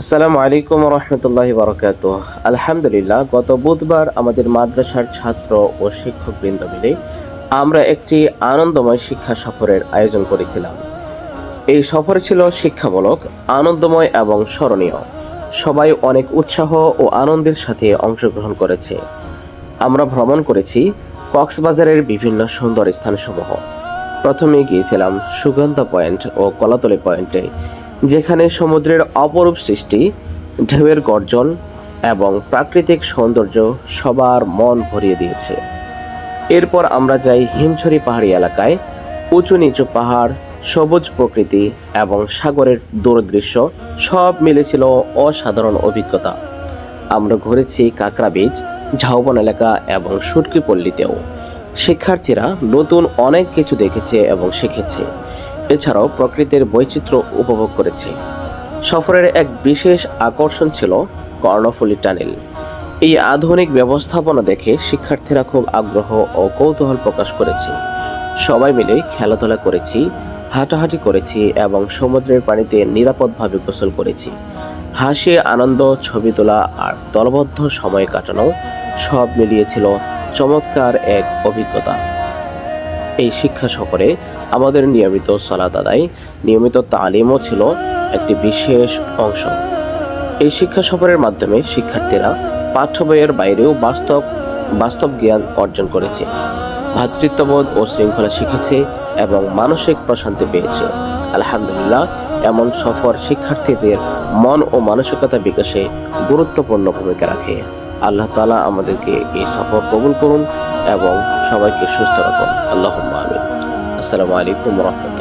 আসসালামু আলাইকুম রহমতুল্লাহি বারাকাতুহ। আলহামদুলিল্লাহ, গত বুধবার আমাদের মাদ্রাসার ছাত্র ও শিক্ষকবৃন্দ মিলে আমরা একটি আনন্দময় শিক্ষা সফরের আয়োজন করেছিলাম। এই সফর ছিল শিক্ষামূলক, আনন্দময় এবং স্মরণীয়। সবাই অনেক উৎসাহ ও আনন্দের সাথে অংশগ্রহণ করেছে। আমরা ভ্রমণ করেছি কক্সবাজারের বিভিন্ন সুন্দর স্থানসমূহ। প্রথমে গিয়েছিলাম সুগন্ধা পয়েন্ট ও কলাতলি পয়েন্টে, যেখানে সমুদ্রের অপরূপ সৃষ্টি, ঢেউয়ের গর্জন এবং প্রাকৃতিক সৌন্দর্য সবার মন ভরিয়ে দিয়েছে। এরপর আমরা যাই হিমছড়ি পাহাড়ি এলাকায়। উঁচু নিচু পাহাড়, সবুজ প্রকৃতি এবং সাগরের দূরদৃশ্য সব মিলেছিল অসাধারণ অভিজ্ঞতা। আমরা ঘুরেছি কাঁকড়া বীচ, ঝাউবন এলাকা এবং সুটকি পল্লীতেও। শিক্ষার্থীরা নতুন অনেক কিছু দেখেছে এবং শিখেছে। এছাড়াও প্রকৃতির বৈচিত্র্য উপভোগ করেছে। সফরের এক বিশেষ আকর্ষণ ছিল কর্ণফুলী টানেল। এই আধুনিক ব্যবস্থাপনা দেখে শিক্ষার্থীরা খুব আগ্রহ ও কৌতূহল প্রকাশ করেছে। সবাই মিলে খেলাধুলা করেছি, হাঁটাহাঁটি করেছি এবং সমুদ্রের পানিতে নিরাপদভাবে গোসল করেছি। হাসি, আনন্দ, ছবি তোলা আর দলবদ্ধ সময় কাটানো সব মিলিয়েছিল চমৎকার এক অভিজ্ঞতা। এই শিক্ষা সফরে আমাদের নিয়মিত সালাত আদায়, নিয়মিত তালিমও ছিল একটি বিশেষ অংশ। এই শিক্ষা সফরের মাধ্যমে শিক্ষার্থীরা পাঠ্য বইয়ের বাইরেও বাস্তব জ্ঞান অর্জন করেছে, ভ্রাতৃত্ববোধ ও শৃঙ্খলা শিখেছে এবং মানসিক প্রশান্তি পেয়েছে। আলহামদুলিল্লাহ, এমন সফর শিক্ষার্থীদের মন ও মানসিকতা বিকাশে গুরুত্বপূর্ণ ভূমিকা রাখে। আল্লাহ তাআলা আমাদেরকে এই সফর কবুল করুন এবং সবাইকে সুস্থ রাখুন। আল্লাহুম্মা আমিন। আসসালামু আলাইকুম ওয়া রাহমাতুল্লাহ।